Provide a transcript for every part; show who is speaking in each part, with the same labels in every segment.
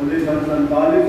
Speaker 1: 1947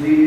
Speaker 1: C.E.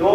Speaker 1: 2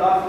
Speaker 1: 10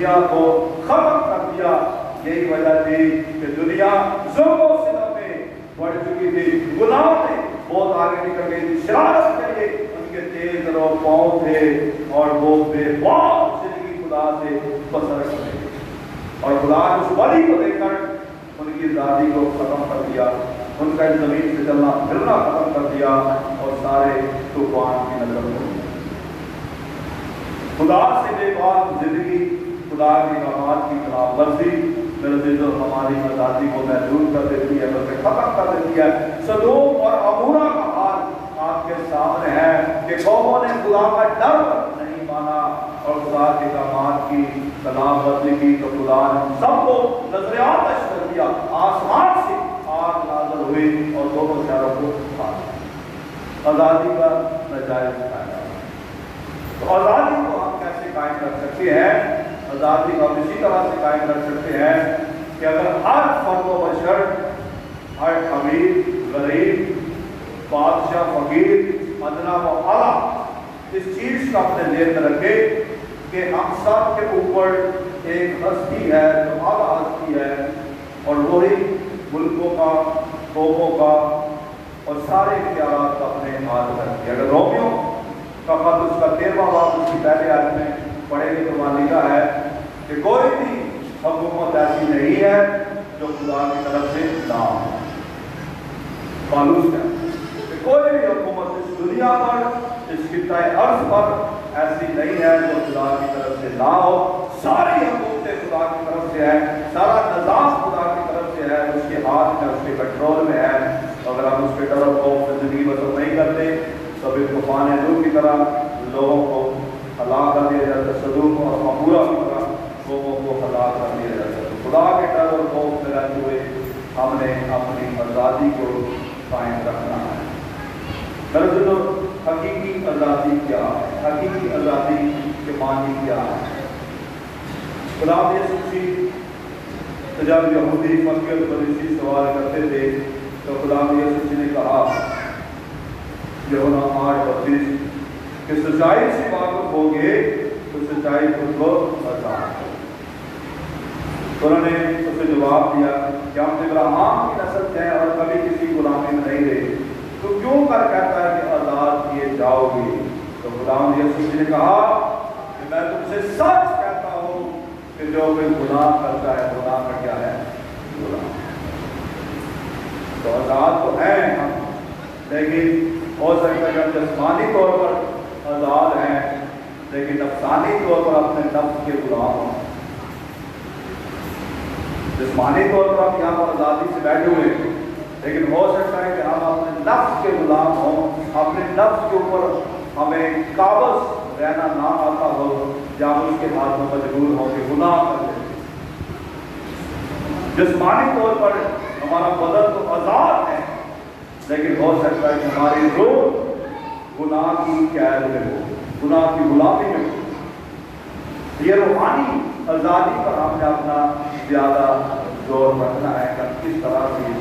Speaker 1: دنیا کو ختم کر دیا. یہی وجہ تھی کہ دنیا ظلم و ستم میں بڑھ چکی تھی. گناہ میں بہت آگے نکل گئی تھی. شرارت کے لیے ان کے تیز رو پاؤں تھے اور وہ بے باک زندگی خدا سے بسر کرتے تھے. اور خدا نے اس ولی کو دیکھ کر ان کی آزادی کو ختم کر دیا. ان کا زمین سے چلنا پھرنا ختم کر دیا اور سارے طوفان کی نظر ہو گئے. خدا سے بے باک زندگی, خدا کے احکامات کی خلاف ورزی میرے عزیزو ہماری آزادی کو محدود کر دیتی ہے, بلکہ ختم کر دیتی ہے. سدوم اور عمورہ کا حال آپ کے سامنے ہے کہ قوموں نے خدا کا ڈر نہیں مانا اور خدا کے احکامات کی خلاف ورزی کی, تو خدا نے سب کو نظر آتش کر دیا. آسمان سے آگ نازل ہوئی اور دونوں شہروں کو کھا دیا. آزادی کا ناجائز فائدہ. تو آزادی کو ہم کیسے قائم کر سکتے ہیں؟ آزادی کو ہم اسی طرح سے قائم کر سکتے ہیں کہ اگر ہر فرد و بشر, ہر امیر غریب, بادشاہ فقیر, ادنا و اعلیٰ اس چیز کا اپنے ذہن میں رکھے کہ ہم سب کے اوپر ایک ہستی ہے جو اعلیٰ ہستی ہے, اور وہی ملکوں کا, قوموں کا اور سارے اختیارات کا اپنے ہاتھ میں رکھتی ہے. اگر رومیو کا خط اس کا 13واں باب اس کی پہلے آیت میں پڑھے گی تو وہاں لکھا ہے کہ کوئی بھی حکومت ایسی نہیں ہے جو خدا کی طرف سے نہ ہو. پالوس کا کہ کوئی بھی حکومت اس دنیا پر, اس خطۂ ارض پر ایسی نہیں ہے جو خدا کی طرف سے نہ ہو. ساری حکومتیں خدا کی طرف سے ہے, سارا نظام خدا کی طرف سے ہے, اس کے ہاتھ میں, اس کے کنٹرول میں ہے. اگر ہم اس کے ڈر و خوف میں زندگی بسر نہیں کرتے تو پھر طوفان نوح کی طرح لوگوں کو ہلاک کر دیا جاتا. سدوم اور عمورہ کی طرح لوگوں کو ہلاک کر دیا جاتا. خدا کے ڈر اور خوف میں رہتے ہوئے ہم نے اپنی آزادی کو قائم رکھنا ہے. دراصل حقیقی آزادی کیا ہے؟ حقیقی آزادی کے معنی کیا ہے؟ خدا یسوع مسیح جب یہودی فقیر فریسی سوال کرتے تھے تو خدا یسوع نے کہا یوحنا 8:32 کہ سچائی سے واقف ہوگے تو سچائی خود کو آزاد کرے. تو انہوں نے اسے جواب دیا کہ ہم ابراہیم کی نسل سے ہیں اور کبھی کسی غلامی میں نہیں رہے, تو کیوں کر کہتا ہے کہ آزاد کیے جاؤ گے؟ تو خدا یسوع نے کہا کہ میں تم سے سچ کہتا ہوں کہ جو کوئی گناہ کرتا ہے, گناہ کا کیا ہے؟ گناہ. تو آزاد تو ہیں ہم, لیکن ہو سکتا ہے کہ ہم جسمانی طور پر آزاد ہیں لیکن نفسانی طور پر اپنے نفس کے غلام ہوں. جسمانی طور پر ہم یہاں پر آزادی سے بیٹھے ہوئے ہیں, لیکن ہو سکتا ہے کہ ہم اپنے نفس کے غلام ہوں, اپنے نفس کے اوپر ہمیں قابض رہنا نہ آتا ہو, یا اس کے ہاتھ میں مجبور ہو کہ گناہ کر دیں. جسمانی طور پر ہمارا بدن تو آزاد ہے, لیکن ہو سکتا ہے کہ ہماری روح گناہ کی قید میں ہو, گناہ کی غلامی میں ہو. یہ روحانی آزادی پر ہم نے اپنا زیادہ زور رکھنا ہے کہ کس طرح سے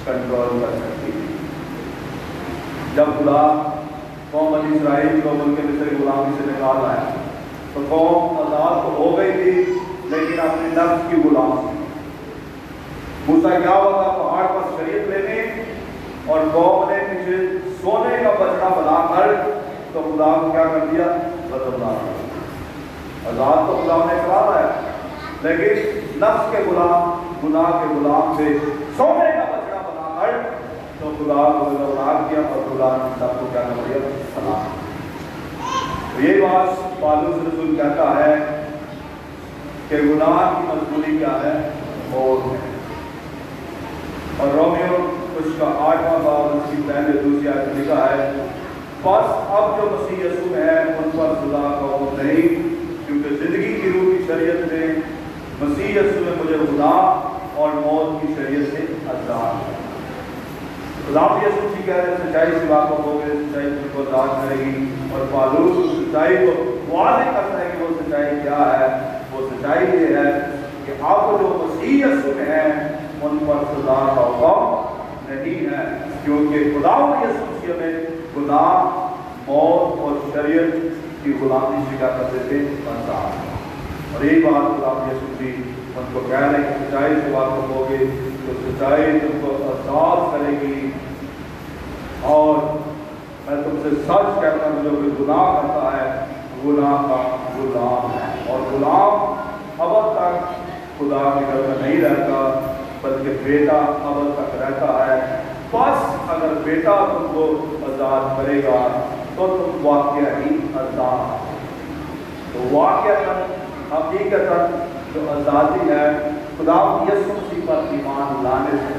Speaker 1: کنٹرول کر سکتے ہیں. جب خدا قوم بنی اسرائیل کو ملک مصر کی غلامی سے نکال آیا تو قوم آزاد تو ہو گئی تھی لیکن اپنے نفس کی غلام تھی. موسیٰ کیا ہوا تھا پہاڑ پر شریعت لینے, اور قوم نے پیچھے سونے کا بچڑا بنا کر تو خدا کو کیا کر دیا؟ بدلنا. آزاد تو خدا نے کرا ہے, لیکن نفس کے غلام, گناہ کے غلام سے سونے کا بچڑا بنا کر تو خدا کو بدلنا کیا, اور خدا نے سب کو کیا کر دیا؟ سلام. یہ بات پالوس رسول کہتا ہے کہ گناہ کی مضبوطی کیا ہے؟ موت ہے. اور رومیو اس کا 8واں باب اس کی پہلے دوسری آیت میں لکھا ہے بس اب جو مسیح یسوع میں ہے ان پر سزا کا حکم نہیں, کیونکہ زندگی کی روح کی شریعت نے مسیح یسوع میں مجھے گناہ اور موت کی شریعت سے آزاد کیا. خدا یسوع مسیح کہہ رہے ہیں سچائی سے واقف ہو گئے, سچائی تم کو آزاد کرے گی. اور پالوس سچائی کو واضح کرتا ہے کہ وہ سچائی کیا ہے. وہ سچائی یہ ہے کہ آپ جو مسیح یسوع میں ہیں ان پر سزا کا حکم نہیں ہے, کیونکہ خدا یسوع مسیح میں گناہ, موت اور شریعت کی غلامی سے کیا کرتے تھے؟ آزاد. اور یہی بات خدا یسوع بھی ان کو کہہ رہے ہیں کہ سچائی سے واقف ہوگے تو سچائی تم کو آزاد کرے گی، اور میں تم سے سچ کہتا ہوں جو کہ گناہ کرتا ہے گناہ کا غلام ہے، اور غلام ابد تک خدا کے گھر میں نہیں رہتا بلکہ بیٹا ابد تک رہتا ہے۔ بس اگر بیٹا تم کو آزاد کرے گا تو تم واقعہ ہی آزاد، تو واقعہ حقیقتاً جو آزادی ہے خدا یسوع مسیح پر ایمان لانے سے۔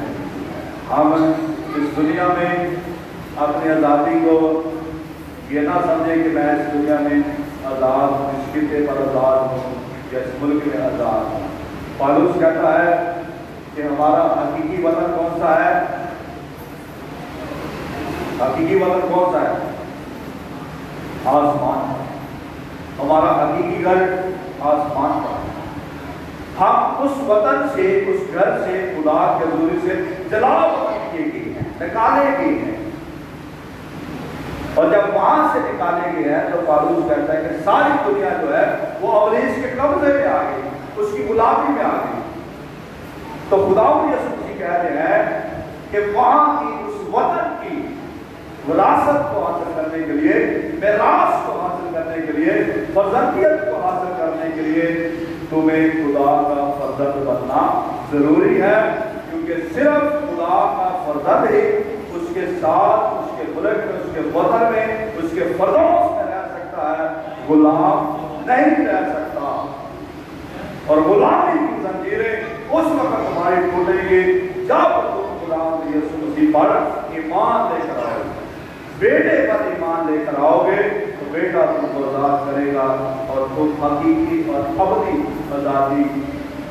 Speaker 1: ہم اس دنیا میں اپنی آزادی کو یہ نہ سمجھیں کہ میں اس دنیا میں آزاد ہوں، اس خطے پر آزاد ہوں یا اس ملک میں آزاد ہوں۔ پالوس کہتا ہے کہ ہمارا حقیقی وطن کون سا ہے؟ حقیقی وطن کون سا ہے؟ آسمان۔ ہمارا حقیقی گھر آسمان پر ہے۔ ہم اس وطن سے، اس گھر سے خدا کے حضور سے جلا کیے گئے ہیں، نکالے گئے ہیں، اور جب وہاں سے نکالے گئے ہیں تو پالوس کہتا ہے کہ ساری دنیا جو ہے وہ ابلیس کے قبضے میں آ گئی، اس کی غلامی میں آ گئی۔ تو خدا یسوع مسیح کہہ رہے ہیں کہ وہاں کی اس وطن کی وراثت کو حاصل کرنے کے لیے، میراث کو حاصل کرنے کے لیے، فرزندیت کو حاصل کرنے کے لیے تمہیں خدا کا فرزند بننا ضروری ہے، کیونکہ صرف خدا کا فرزند ہی اس کے ساتھ، اس کے ملک میں، اس کے وطن میں، اس کے فردوس میں رہ سکتا ہے، غلام نہیں رہ سکتا۔ اور غلامی کی زنجیریں اس وقت ہماری ٹوٹیں گی جب تم خدا یسوع مسیح پر ایمان لے کر آؤ گے، بیٹے پر ایمان لے کر آؤ گے تو بیٹا تم کو آزاد کرے گا اور تم حقیقی اور ابدی آزادی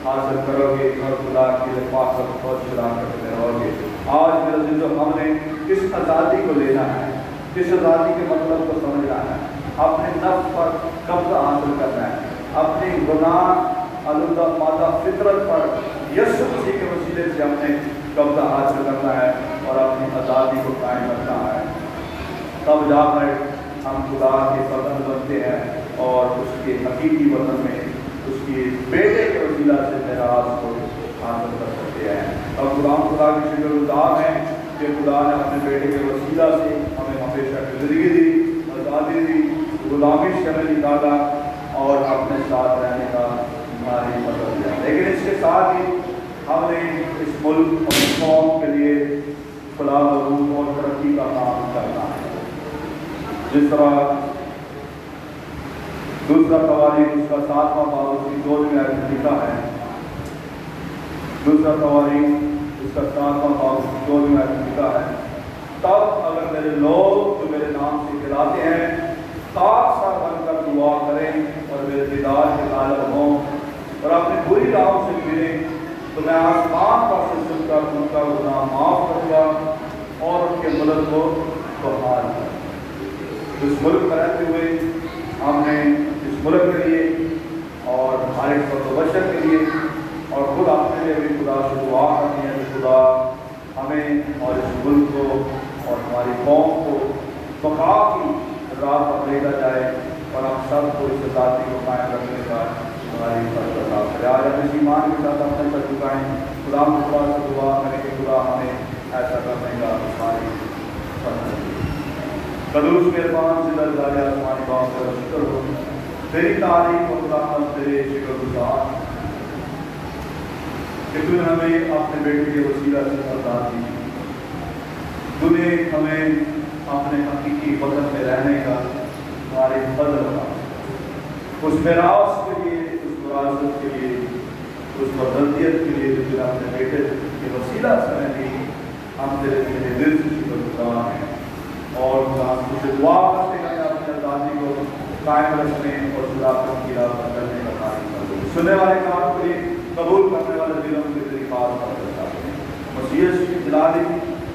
Speaker 1: حاصل کرو گے اور خدا کی رفاقت اور شراکت میں رہو گے۔ آج میرے عزیزو، ہم نے کس آزادی کو لینا ہے، کس آزادی کے مطلب کو سمجھنا ہے، اپنے نفس پر قبضہ حاصل کرنا ہے، اپنی گناہ آلودہ مادہ فطرت پر یسوع مسیح کے وسیلے سے ہم نے قبضہ حاصل کرنا ہے اور اپنی آزادی کو قائم رکھنا ہے، تب جا کر ہم خدا کے فرزند بنتے ہیں اور اس کے حقیقی وطن میں اس کی بیٹے کے وسیلہ سے میراث کو حاصل کر سکتے ہیں۔ اور خدا کی شکر گزار ہیں کہ خدا نے اپنے بیٹے کے وسیلہ سے ہمیں ہمیشہ زندگی دی، آزادی دی، غلامی سے ہمیں نکالا اور اپنے ساتھ رہنے کا ہماری مدد دیا۔ لیکن اس کے ساتھ ہی ہم نے اس ملک اور قوم کے لیے فلاح و بہبود اور ترقی کا کام کرنا ہے۔ جس طرح دوسرا تواریخ اس کا 7واں باب اس کی 2ویں آیت میں لکھا ہے، دوسرا تواریخ اس کا 7واں باب اس کی 2ویں آیت میں لکھا ہے، تب اگر میرے لوگ جو میرے نام سے کہلاتے ہیں خاک سا بن کر دعا کریں اور میرے دیدار کے طالب ہوں اور اپنی بری راہوں سے پھریں تو میں آسمان پر سے سن کر ان کا گناہ معاف کروں گا اور ان کے ملک کو بحال کروں گا۔ اس ملک میں رہتے ہوئے ہم نے اس ملک کے لیے اور ہمارے بشر کے لیے اور خود اپنے لیے بھی خدا سے دعا کرنی ہے کہ خدا ہمیں اور اس ملک کو اور ہماری قوم کو بقا کی راہ پر لے کر جائے اور ہم سب کو اس آزادی کو قائم رکھنے کا ہماری فرض ادا کرے۔ آج ہم اس ایمان کے ساتھ اپنے سر جھکائیں، خدا خدا سے دعا کریں کہ خدا ہمیں ایسا کرنے کا ہماری فرض۔ قدوس مہربان سے درجہ آسمانی باپ کا شکر ہو، تیری تعریف اور خدا تیرے شکر گزار کہ تو نے ہمیں اپنے بیٹے کے وسیلہ سے آزادی دی، تو نے ہمیں اپنے حقیقی وطن میں رہنے کا ہمارے فضل کا، اس میراث کے لیے، اس وراثت کے لیے، اس فرزندیت کے لیے جو تیرا اپنے بیٹے کے وسیلہ سے ہمیں دی، ہم تیرے دل سے شکر گزار ہیں اور ہم تجھے دعا کرتے ہیں کہ اپنی آزادی کو قائم رکھنے اور شراکت کی راہ پر کرنے کا کام کر دو۔ سننے والے کام کو قبول کرنے والے دلوں کے طریقات پر کرتا ہے۔ مسیح کی جلالی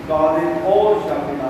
Speaker 1: قادر اور شاکر